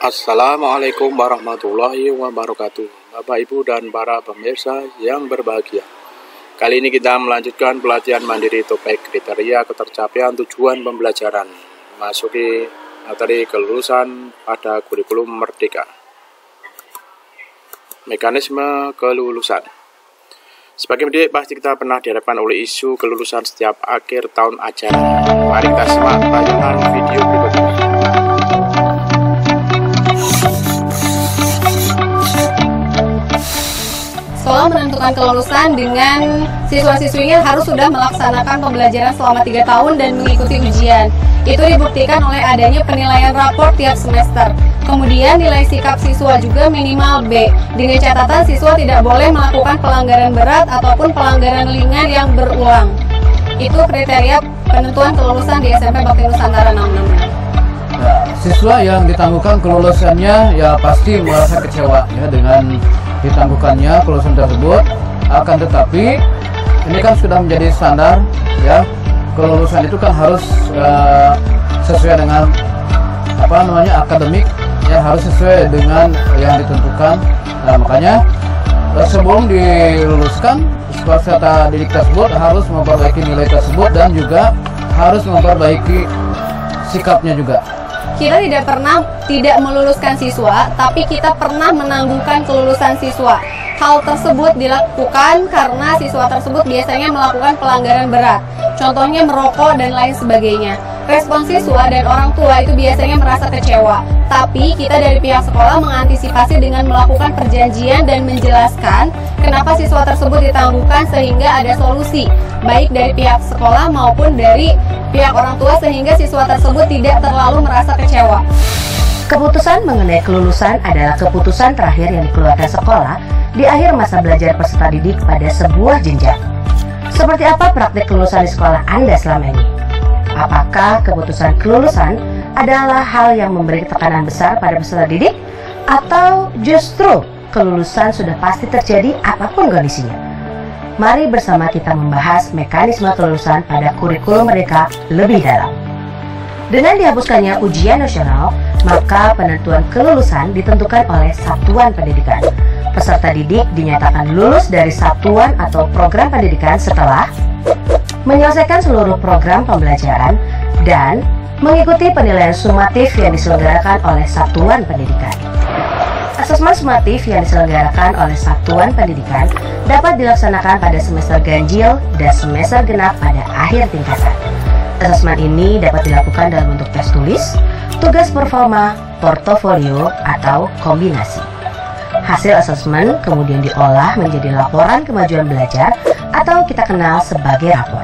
Assalamualaikum warahmatullahi wabarakatuh, Bapak Ibu dan para pemirsa yang berbahagia. Kali ini kita melanjutkan pelatihan mandiri TOPIK kriteria ketercapaian tujuan pembelajaran, masuki materi kelulusan pada kurikulum Merdeka. Mekanisme kelulusan. Sebagai pendidik pasti kita pernah dihadapkan oleh isu kelulusan setiap akhir tahun ajaran. Mari kita simak tayangan video berikut ini. Sekolah menentukan kelulusan dengan siswa-siswinya harus sudah melaksanakan pembelajaran selama 3 tahun dan mengikuti ujian. Itu dibuktikan oleh adanya penilaian rapor tiap semester. Kemudian nilai sikap siswa juga minimal B, dengan catatan siswa tidak boleh melakukan pelanggaran berat ataupun pelanggaran ringan yang berulang. Itu kriteria penentuan kelulusan di SMP Bakti Nusantara 66. Nah, siswa yang ditangguhkan kelulusannya ya pasti merasa kecewa ya dengan ditangguhkannya kelulusan tersebut. Akan tetapi ini kan sudah menjadi standar ya, kelulusan itu kan harus sesuai dengan akademik ya, harus sesuai dengan yang ditentukan. Nah, makanya sebelum diluluskan peserta didik tersebut harus memperbaiki nilai tersebut dan juga harus memperbaiki sikapnya juga. Kita tidak pernah tidak meluluskan siswa, tapi kita pernah menangguhkan kelulusan siswa. Hal tersebut dilakukan karena siswa tersebut biasanya melakukan pelanggaran berat, contohnya merokok dan lain sebagainya. Respon siswa dan orang tua itu biasanya merasa kecewa, tapi kita dari pihak sekolah mengantisipasi dengan melakukan perjanjian dan menjelaskan kenapa siswa tersebut ditangguhkan sehingga ada solusi, baik dari pihak sekolah maupun dari pihak orang tua sehingga siswa tersebut tidak terlalu merasa kecewa. Keputusan mengenai kelulusan adalah keputusan terakhir yang dikeluarkan sekolah di akhir masa belajar peserta didik pada sebuah jenjang. Seperti apa praktik kelulusan di sekolah Anda selama ini? Apakah keputusan kelulusan adalah hal yang memberi tekanan besar pada peserta didik? Atau justru kelulusan sudah pasti terjadi apapun kondisinya? Mari bersama kita membahas mekanisme kelulusan pada kurikulum Merdeka lebih dalam. Dengan dihapuskannya ujian nasional, maka penentuan kelulusan ditentukan oleh satuan pendidikan. Peserta didik dinyatakan lulus dari satuan atau program pendidikan setelah menyelesaikan seluruh program pembelajaran dan mengikuti penilaian sumatif yang diselenggarakan oleh satuan pendidikan. Asesmen sumatif yang diselenggarakan oleh satuan pendidikan dapat dilaksanakan pada semester ganjil dan semester genap pada akhir tingkatan. Asesmen ini dapat dilakukan dalam bentuk tes tulis, tugas performa, portofolio, atau kombinasi. Hasil asesmen kemudian diolah menjadi laporan kemajuan belajar atau kita kenal sebagai rapor.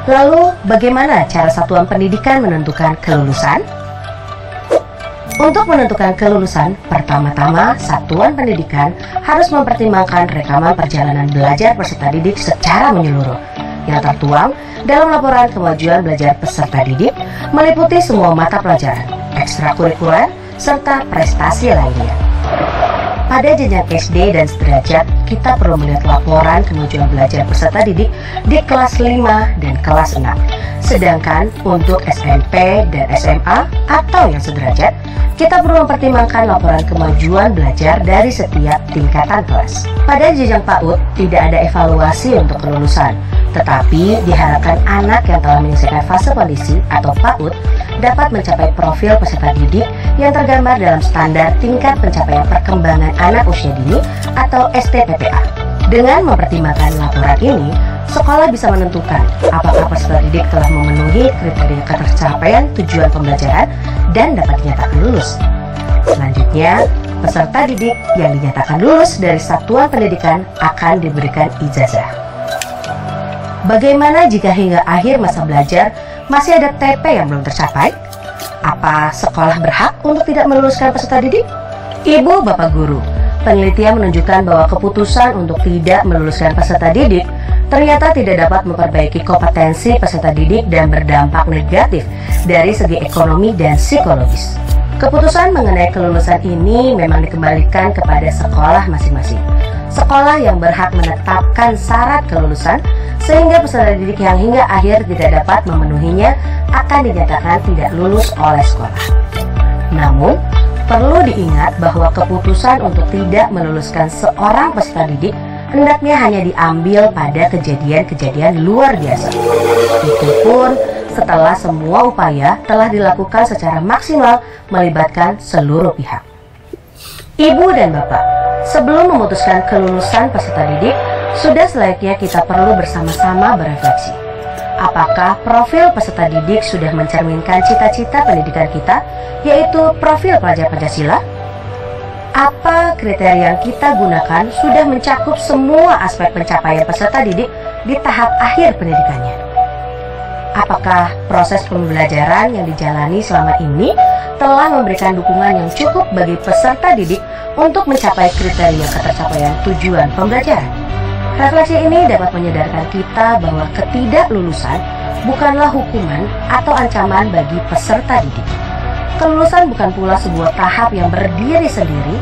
Lalu, bagaimana cara satuan pendidikan menentukan kelulusan? Untuk menentukan kelulusan, pertama-tama satuan pendidikan harus mempertimbangkan rekaman perjalanan belajar peserta didik secara menyeluruh yang tertuang dalam laporan kemajuan belajar peserta didik, meliputi semua mata pelajaran, ekstrakurikuler, serta prestasi lainnya. Pada jenjang SD dan sederajat, kita perlu melihat laporan kemajuan belajar peserta didik di kelas 5 dan kelas 6. Sedangkan untuk SMP dan SMA atau yang sederajat, kita perlu mempertimbangkan laporan kemajuan belajar dari setiap tingkatan kelas. Pada jenjang PAUD, tidak ada evaluasi untuk kelulusan, tetapi diharapkan anak yang telah menyelesaikan fase kondisi atau PAUD dapat mencapai profil peserta didik yang tergambar dalam standar tingkat pencapaian perkembangan anak usia dini atau STPPA. Dengan mempertimbangkan laporan ini, sekolah bisa menentukan apakah peserta didik telah memenuhi kriteria ketercapaian tujuan pembelajaran dan dapat dinyatakan lulus. Selanjutnya, peserta didik yang dinyatakan lulus dari satuan pendidikan akan diberikan ijazah. Bagaimana jika hingga akhir masa belajar masih ada TP yang belum tercapai? Apa sekolah berhak untuk tidak meluluskan peserta didik? Ibu, Bapak Guru, penelitian menunjukkan bahwa keputusan untuk tidak meluluskan peserta didik ternyata tidak dapat memperbaiki kompetensi peserta didik dan berdampak negatif dari segi ekonomi dan psikologis. Keputusan mengenai kelulusan ini memang dikembalikan kepada sekolah masing-masing. Sekolah yang berhak menetapkan syarat kelulusan sehingga peserta didik yang hingga akhir tidak dapat memenuhinya akan dinyatakan tidak lulus oleh sekolah. Namun, Perlu diingat bahwa keputusan untuk tidak meluluskan seorang peserta didik hendaknya hanya diambil pada kejadian-kejadian luar biasa. Itu pun setelah semua upaya telah dilakukan secara maksimal melibatkan seluruh pihak. Ibu dan Bapak, sebelum memutuskan kelulusan peserta didik, sudah selayaknya kita perlu bersama-sama berefleksi. Apakah profil peserta didik sudah mencerminkan cita-cita pendidikan kita, yaitu profil pelajar Pancasila? Apa kriteria yang kita gunakan sudah mencakup semua aspek pencapaian peserta didik di tahap akhir pendidikannya? Apakah proses pembelajaran yang dijalani selama ini telah memberikan dukungan yang cukup bagi peserta didik untuk mencapai kriteria ketercapaian tujuan pembelajaran? Refleksi ini dapat menyadarkan kita bahwa ketidaklulusan bukanlah hukuman atau ancaman bagi peserta didik. Kelulusan bukan pula sebuah tahap yang berdiri sendiri,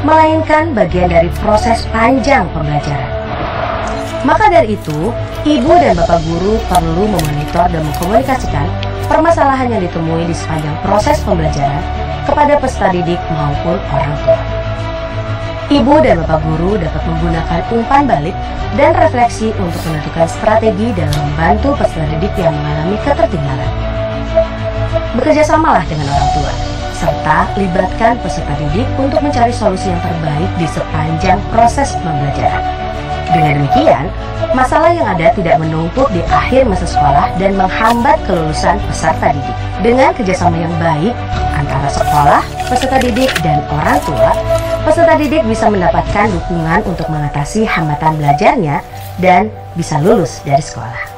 melainkan bagian dari proses panjang pembelajaran. Maka dari itu, ibu dan bapak guru perlu memonitor dan mengkomunikasikan permasalahan yang ditemui di sepanjang proses pembelajaran kepada peserta didik maupun orang tua. Ibu dan bapak guru dapat menggunakan umpan balik dan refleksi untuk menentukan strategi dalam membantu peserta didik yang mengalami ketertinggalan. Bekerjasamalah dengan orang tua, serta libatkan peserta didik untuk mencari solusi yang terbaik di sepanjang proses pembelajaran. Dengan demikian, masalah yang ada tidak menumpuk di akhir masa sekolah dan menghambat kelulusan peserta didik. Dengan kerjasama yang baik antara sekolah, peserta didik, dan orang tua, peserta didik bisa mendapatkan dukungan untuk mengatasi hambatan belajarnya dan bisa lulus dari sekolah.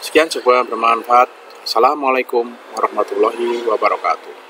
Sekian, semoga bermanfaat. Assalamualaikum warahmatullahi wabarakatuh.